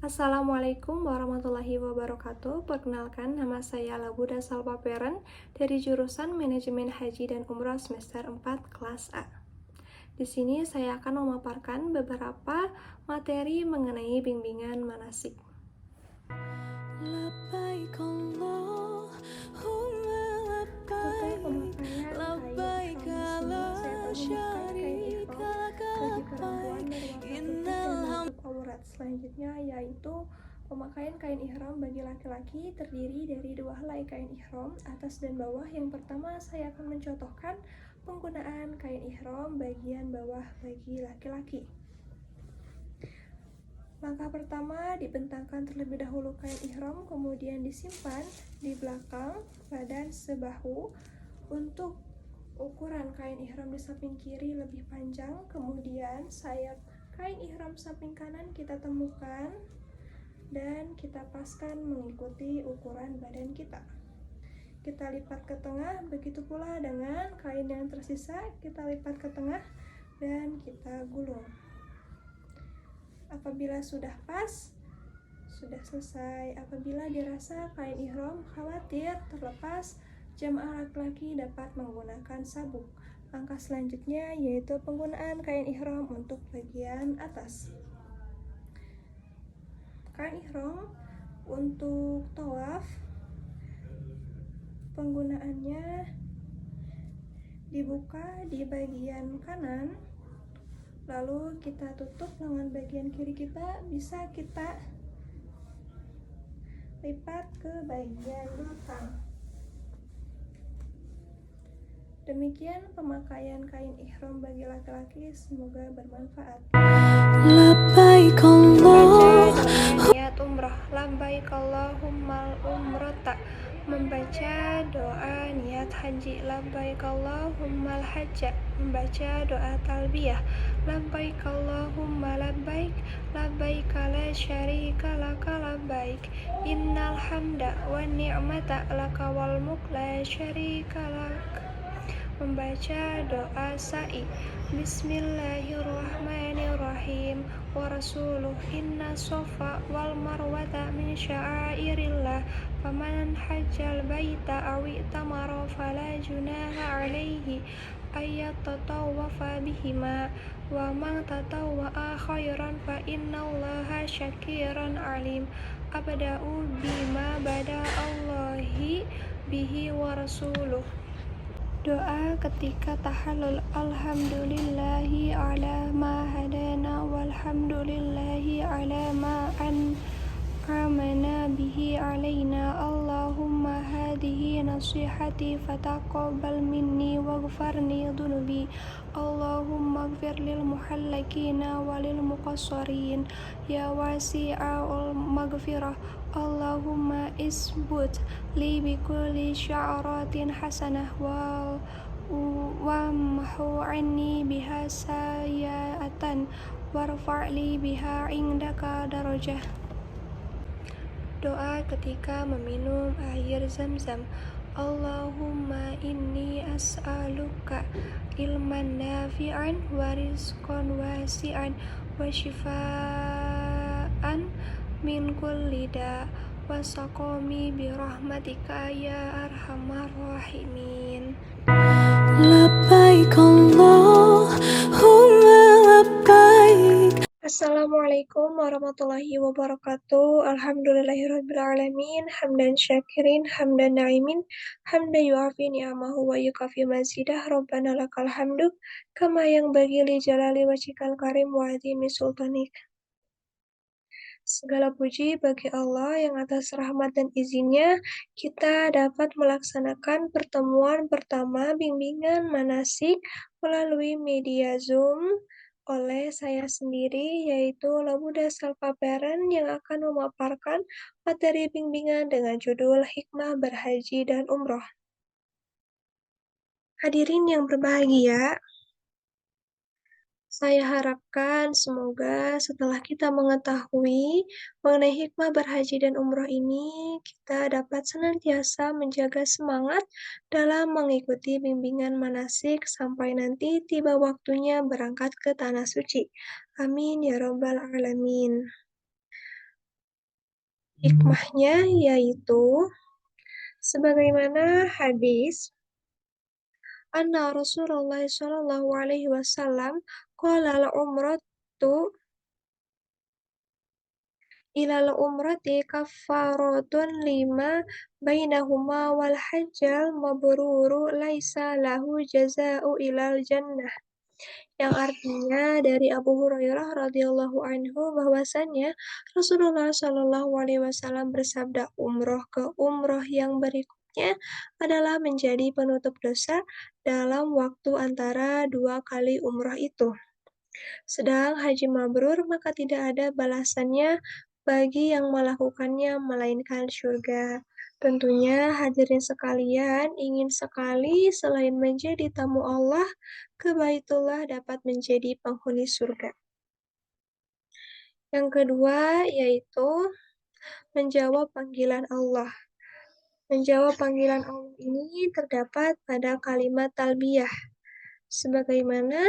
Assalamualaikum warahmatullahi wabarakatuh. Perkenalkan, nama saya Labuda Salva Peren dari jurusan Manajemen Haji dan Umroh semester 4 kelas A. Di sini saya akan memaparkan beberapa materi mengenai bimbingan manasik. Labbaik Allahumma Untuk labbaik, pemakaian kain labbaik ihram di sini, saya la akan memakai kain syarika ihram bagi perempuan labbaik, berwarna putih dan innal menutup aurat. Selanjutnya yaitu pemakaian kain ihram bagi laki-laki terdiri dari dua helai kain ihram atas dan bawah. Yang pertama, saya akan mencontohkan penggunaan kain ihram bagian bawah bagi laki-laki. Langkah pertama, dibentangkan terlebih dahulu kain ihram, kemudian disimpan di belakang badan sebahu. Untuk ukuran kain ihram di samping kiri lebih panjang, kemudian sayap kain ihram samping kanan kita temukan dan kita paskan mengikuti ukuran badan kita. Kita lipat ke tengah, begitu pula dengan kain yang tersisa, kita lipat ke tengah dan kita gulung. Apabila sudah pas, sudah selesai. Apabila dirasa kain ihram khawatir terlepas, jamaah laki-laki dapat menggunakan sabuk. Langkah selanjutnya yaitu penggunaan kain ihram untuk bagian atas. Kain ihram untuk tawaf, penggunaannya dibuka di bagian kanan, lalu kita tutup lengan bagian kiri kita, bisa kita lipat ke bagian belakang. Demikian pemakaian kain ihram bagi laki-laki, semoga bermanfaat. labbaik Membaca doa niat umrah. Labbaik Allahummal umrata. Membaca doa niat haji. Labbaik Allahummal hajja. Membaca doa talbiyah. Labbaik Allahumma labbaik, labbaik la syarika laka labbaik, innal hamda wan ni'mata laka wal mulk la syarika lak. Membaca doa sa'i. Bismillahirrahmanirrahim. Wa rasuluh inna sofa wal marwata min sya'airillah. Faman hajjal baita awi tamara fala junaha alaihi ayat tatawafa bihima. Wa man tatawwa'a khairan fa innallaha syakiran alim. Abda'u bima bada Allahi bihi wa rasuluh. Doa ketika tahallul. Alhamdulillahi ala ma hadana walhamdulillahi ala ma an'amana bihi alaina. Allahumma hadihi nasihati fataqabbal minni waghfarni dhunubi. Allahumma ighfir lil muhallakina walil muqassirin ya wasi'al maghfirah. Allahumma isbut li bikulli sya'ratin hasanah wamhu anni biha sayyi'atan warfa'li biha indaka darajah. Doa ketika meminum air zam-zam. Allahumma inni as'aluka ilman nafi'an wa rizqan wasi'an wa shifaan min kulli da wa saqami bi rahmatika ya arhamar rahimin. labbaik Allahumma labbaik. Assalamualaikum warahmatullahi wabarakatuh. Alhamdulillahirrabbilalamin. Hamdan syakirin, hamdan na'imin, hamdan yu'afi ni'amahu wa yukafi mazidah. Rabbana lakal hamdu kama yang bagi li jalali wajhikal karim wa azimi sultanik. Segala puji bagi Allah yang atas rahmat dan izinnya kita dapat melaksanakan pertemuan pertama bimbingan manasik melalui media Zoom oleh saya sendiri, yaitu Labuda Salva Peren, yang akan memaparkan materi bimbingan dengan judul Hikmah Berhaji dan Umroh. Hadirin yang berbahagia, saya harapkan semoga setelah kita mengetahui mengenai hikmah berhaji dan umroh ini, kita dapat senantiasa menjaga semangat dalam mengikuti bimbingan manasik sampai nanti tiba waktunya berangkat ke Tanah Suci. Amin ya Rabbal Alamin. Hikmahnya yaitu sebagaimana hadis anna Rasulullah sallallahu alaihi wasallam qala al-umratu ilal umrati kaffaratun lima bainahuma wal hajjal mabruru laisa lahu jaza'u ilal jannah, yang artinya dari Abu Hurairah radhiyallahu anhu bahwasannya Rasulullah Shallallahu alaihi wasallam bersabda, umroh ke umroh yang berikutnya adalah menjadi penutup dosa dalam waktu antara dua kali umroh itu. Sedang haji mabrur maka tidak ada balasannya bagi yang melakukannya melainkan surga. Tentunya hadirin sekalian ingin sekali selain menjadi tamu Allah, ke Baitullah dapat menjadi penghuni surga. Yang kedua yaitu menjawab panggilan Allah. Menjawab panggilan Allah ini terdapat pada kalimat talbiyah, sebagaimana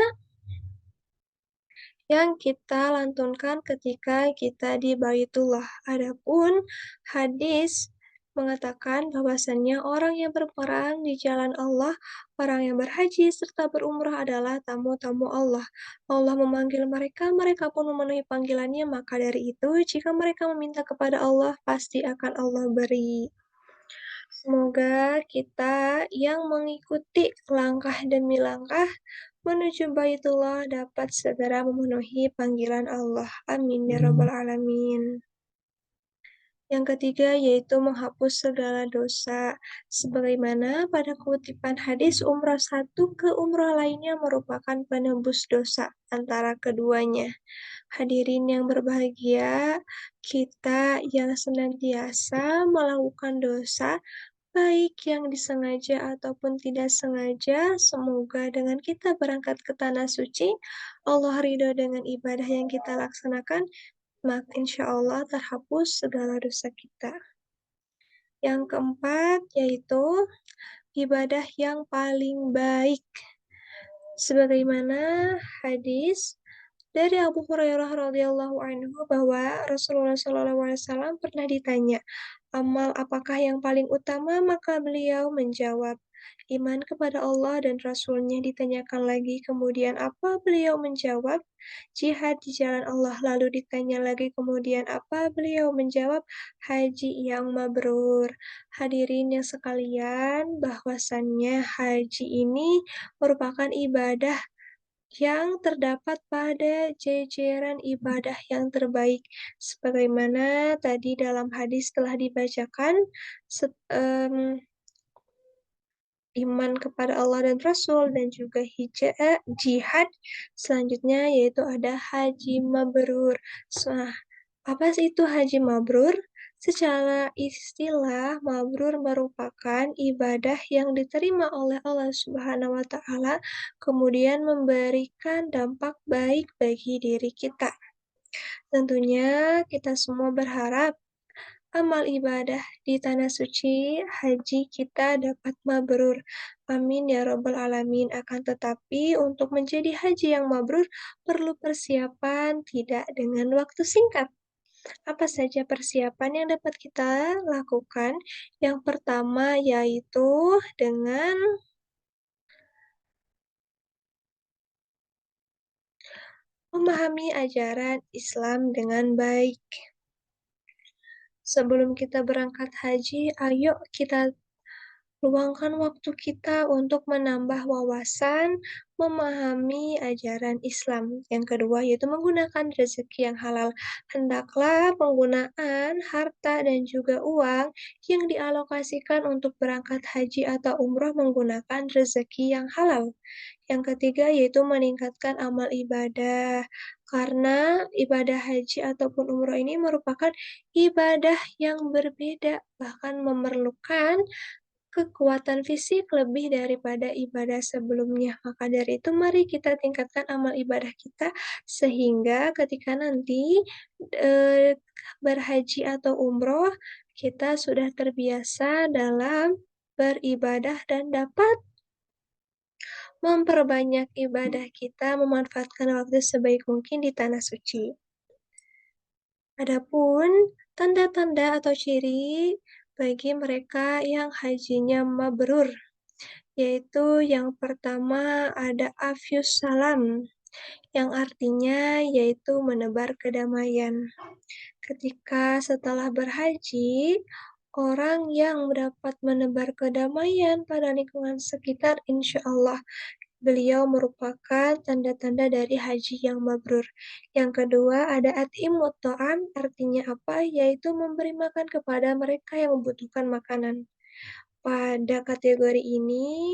yang kita lantunkan ketika kita di Baitullah. Adapun hadis mengatakan bahwasannya orang yang berperang di jalan Allah, orang yang berhaji serta berumrah adalah tamu-tamu Allah. Allah memanggil mereka, mereka pun memenuhi panggilannya, maka dari itu jika mereka meminta kepada Allah, pasti akan Allah beri. Semoga kita yang mengikuti langkah demi langkah menuju Baitullah dapat segera memenuhi panggilan Allah. Amin ya rabbal alamin. Yang ketiga yaitu menghapus segala dosa. Sebagaimana pada kutipan hadis, umrah satu ke umrah lainnya merupakan penembus dosa antara keduanya. Hadirin yang berbahagia, kita yang senantiasa melakukan dosa, baik yang disengaja ataupun tidak sengaja, semoga dengan kita berangkat ke tanah suci, Allah ridho dengan ibadah yang kita laksanakan, maka insya Allah terhapus segala dosa kita. Yang keempat yaitu ibadah yang paling baik. Sebagaimana hadis dari Abu Hurairah radhiyallahu anhu bahwa Rasulullah SAW pernah ditanya, amal apakah yang paling utama? Maka beliau menjawab, iman kepada Allah dan Rasul-Nya. Ditanyakan lagi, kemudian apa? Beliau menjawab, jihad di jalan Allah. Lalu ditanya lagi, kemudian apa? Beliau menjawab, haji yang mabrur. Hadirin yang sekalian, bahwasannya haji ini merupakan ibadah yang terdapat pada jajaran ibadah yang terbaik, sebagaimana tadi dalam hadis telah dibacakan, iman kepada Allah dan Rasul dan juga jihad. Selanjutnya yaitu ada haji mabrur. Nah, apa sih itu haji mabrur? Secara istilah, mabrur merupakan ibadah yang diterima oleh Allah Subhanahu wa Ta'ala, kemudian memberikan dampak baik bagi diri kita. Tentunya kita semua berharap amal ibadah di tanah suci haji kita dapat mabrur. Amin ya robbal alamin. Akan tetapi untuk menjadi haji yang mabrur perlu persiapan tidak dengan waktu singkat. Apa saja persiapan yang dapat kita lakukan? Yang pertama yaitu dengan memahami ajaran Islam dengan baik. Sebelum kita berangkat haji, ayo kita luangkan waktu kita untuk menambah wawasan, memahami ajaran Islam. Yang kedua yaitu menggunakan rezeki yang halal. Hendaklah penggunaan harta dan juga uang yang dialokasikan untuk berangkat haji atau umroh menggunakan rezeki yang halal. Yang ketiga yaitu meningkatkan amal ibadah. Karena ibadah haji ataupun umroh ini merupakan ibadah yang berbeda, bahkan memerlukan kekuatan fisik lebih daripada ibadah sebelumnya. Maka dari itu mari kita tingkatkan amal ibadah kita sehingga ketika nanti berhaji atau umroh kita sudah terbiasa dalam beribadah dan dapat memperbanyak ibadah kita, memanfaatkan waktu sebaik mungkin di tanah suci. Adapun tanda-tanda atau ciri bagi mereka yang hajinya mabrur, yaitu yang pertama ada afyus salam, yang artinya yaitu menebar kedamaian. Ketika setelah berhaji, orang yang dapat menebar kedamaian pada lingkungan sekitar, insya Allah beliau merupakan tanda-tanda dari haji yang mabrur. Yang kedua ada at'imut ta'am, artinya apa? Yaitu memberi makan kepada mereka yang membutuhkan makanan. Pada kategori ini,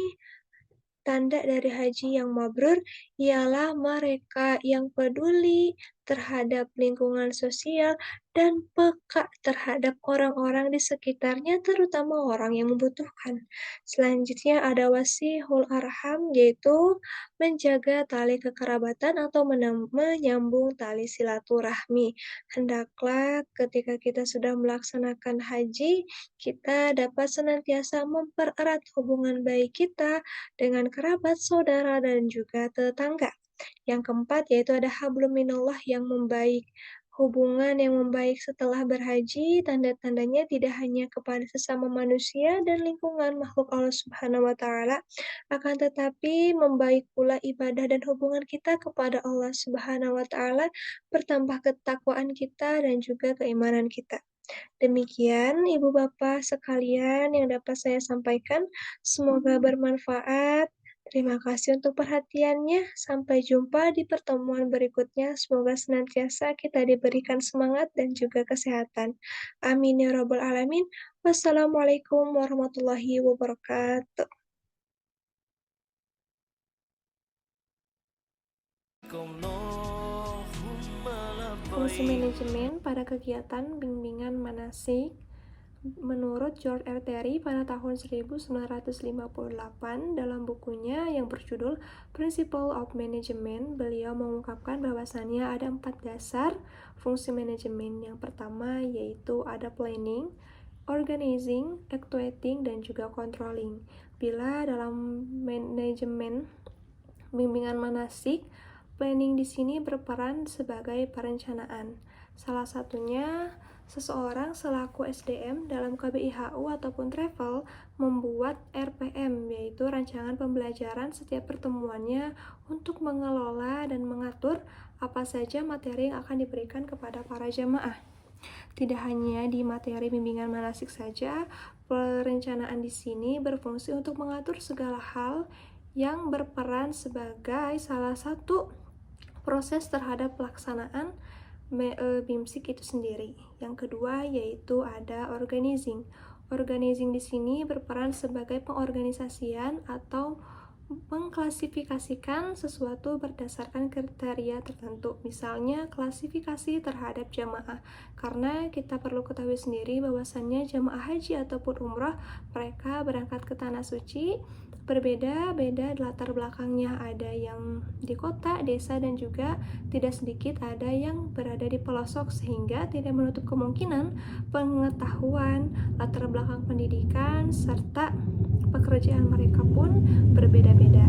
tanda dari haji yang mabrur ialah mereka yang peduli terhadap lingkungan sosial dan peka terhadap orang-orang di sekitarnya, terutama orang yang membutuhkan. Selanjutnya ada wasihul arham, yaitu menjaga tali kekerabatan atau menyambung tali silaturahmi. Hendaklah ketika kita sudah melaksanakan haji, kita dapat senantiasa mempererat hubungan baik kita dengan kerabat, saudara, dan juga tetangga. Yang keempat yaitu ada hablum minallah yang membaik. Hubungan yang membaik setelah berhaji, tanda-tandanya tidak hanya kepada sesama manusia dan lingkungan makhluk Allah Subhanahu wa Ta'ala, akan tetapi membaik pula ibadah dan hubungan kita kepada Allah Subhanahu wa Ta'ala, bertambah ketakwaan kita dan juga keimanan kita. Demikian Ibu Bapak sekalian yang dapat saya sampaikan. Semoga bermanfaat. Terima kasih untuk perhatiannya. Sampai jumpa di pertemuan berikutnya. Semoga senantiasa kita diberikan semangat dan juga kesehatan. Amin ya rabbal alamin. Wassalamualaikum warahmatullahi wabarakatuh. Fungsi manajemen pada kegiatan bimbingan manasik. Menurut George R. Terry pada tahun 1958 dalam bukunya yang berjudul Principle of Management, beliau mengungkapkan bahwasannya ada 4 dasar fungsi manajemen. Yang pertama yaitu ada planning, organizing, actuating, dan juga controlling. Bila dalam manajemen bimbingan manasik, planning di sini berperan sebagai perencanaan. Salah satunya seseorang selaku SDM dalam KBIHU ataupun travel membuat RPM, yaitu rancangan pembelajaran setiap pertemuannya untuk mengelola dan mengatur apa saja materi yang akan diberikan kepada para jamaah. Tidak hanya di materi bimbingan manasik saja, perencanaan di sini berfungsi untuk mengatur segala hal yang berperan sebagai salah satu proses terhadap pelaksanaan BIMSIK itu sendiri. Yang kedua yaitu ada organizing. Organizing di sini berperan sebagai pengorganisasian atau mengklasifikasikan sesuatu berdasarkan kriteria tertentu. Misalnya klasifikasi terhadap jamaah. Karena kita perlu ketahui sendiri bahwasannya jamaah haji ataupun umrah mereka berangkat ke tanah suci berbeda-beda latar belakangnya, ada yang di kota, desa, dan juga tidak sedikit ada yang berada di pelosok, sehingga tidak menutup kemungkinan pengetahuan, latar belakang pendidikan, serta pekerjaan mereka pun berbeda-beda.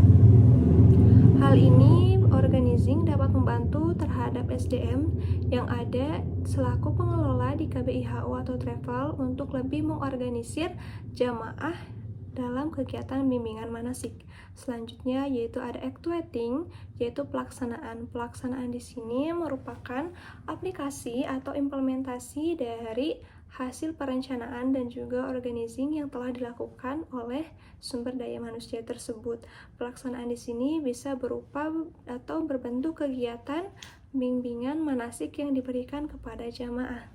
Hal ini organizing dapat membantu terhadap SDM yang ada selaku pengelola di KBIHU atau travel untuk lebih mengorganisir jamaah dalam kegiatan bimbingan manasik. Selanjutnya yaitu ada actuating, yaitu pelaksanaan. Pelaksanaan di sini merupakan aplikasi atau implementasi dari hasil perencanaan dan juga organizing yang telah dilakukan oleh sumber daya manusia tersebut. Pelaksanaan di sini bisa berupa atau berbentuk kegiatan bimbingan manasik yang diberikan kepada jamaah.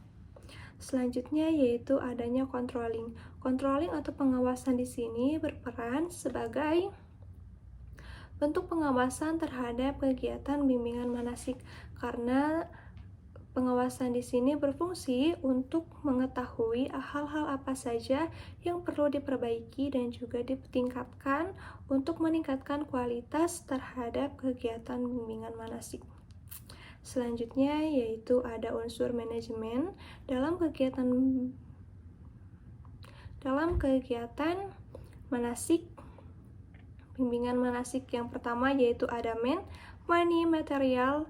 Selanjutnya yaitu adanya controlling. Controlling atau pengawasan di sini berperan sebagai bentuk pengawasan terhadap kegiatan bimbingan manasik, karena pengawasan di sini berfungsi untuk mengetahui hal-hal apa saja yang perlu diperbaiki dan juga ditingkatkan untuk meningkatkan kualitas terhadap kegiatan bimbingan manasik. Selanjutnya yaitu ada unsur manajemen dalam kegiatan manasik, bimbingan manasik. Yang pertama yaitu ada money, material,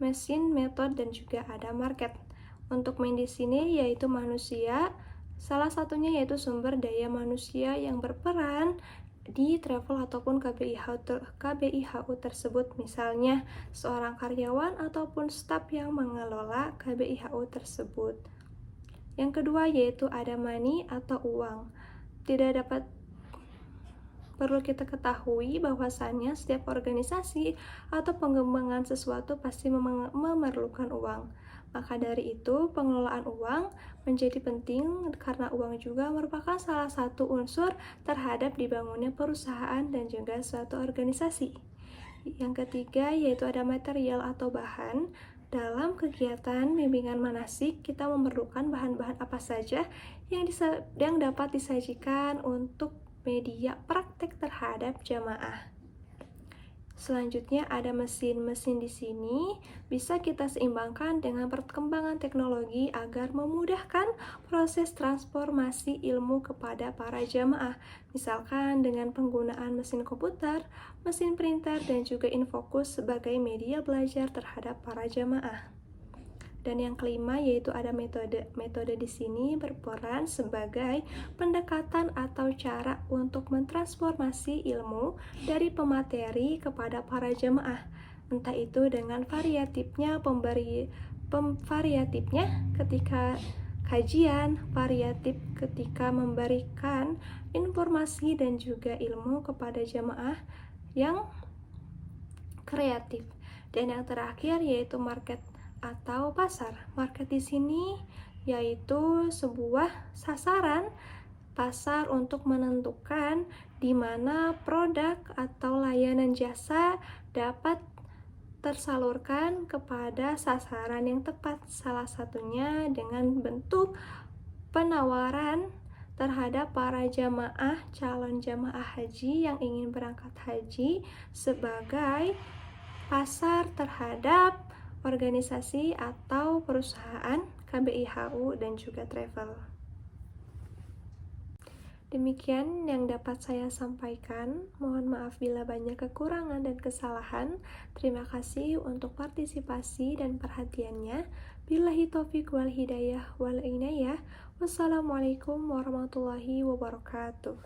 mesin, method, dan juga ada market. Untuk main di sini yaitu manusia, salah satunya yaitu sumber daya manusia yang berperan di travel ataupun KBIHU tersebut, misalnya seorang karyawan ataupun staf yang mengelola KBIHU tersebut. Yang kedua yaitu ada money atau uang. Perlu kita ketahui bahwasannya setiap organisasi atau pengembangan sesuatu pasti memerlukan uang. Maka dari itu, pengelolaan uang menjadi penting karena uang juga merupakan salah satu unsur terhadap dibangunnya perusahaan dan juga suatu organisasi. Yang ketiga yaitu ada material atau bahan. Dalam kegiatan bimbingan manasik, kita memerlukan bahan-bahan apa saja yang dapat disajikan untuk media praktek terhadap jamaah. Selanjutnya ada mesin-mesin di sini bisa kita seimbangkan dengan perkembangan teknologi agar memudahkan proses transformasi ilmu kepada para jamaah. Misalkan dengan penggunaan mesin komputer, mesin printer, dan juga infocus sebagai media belajar terhadap para jamaah. Dan yang kelima yaitu ada metode. Metode di sini berperan sebagai pendekatan atau cara untuk mentransformasi ilmu dari pemateri kepada para jemaah. Entah itu dengan variatifnya ketika kajian, variatif ketika memberikan informasi dan juga ilmu kepada jemaah yang kreatif. Dan yang terakhir yaitu market atau pasar. Market di sini yaitu sebuah sasaran pasar untuk menentukan di mana produk atau layanan jasa dapat tersalurkan kepada sasaran yang tepat. Salah satunya dengan bentuk penawaran terhadap para jamaah calon jamaah haji yang ingin berangkat haji sebagai pasar terhadap organisasi atau perusahaan KBIHU dan juga travel. Demikian yang dapat saya sampaikan. Mohon maaf bila banyak kekurangan dan kesalahan. Terima kasih untuk partisipasi dan perhatiannya. Billahi taufiq wal hidayah wal inayah. Wassalamualaikum warahmatullahi wabarakatuh.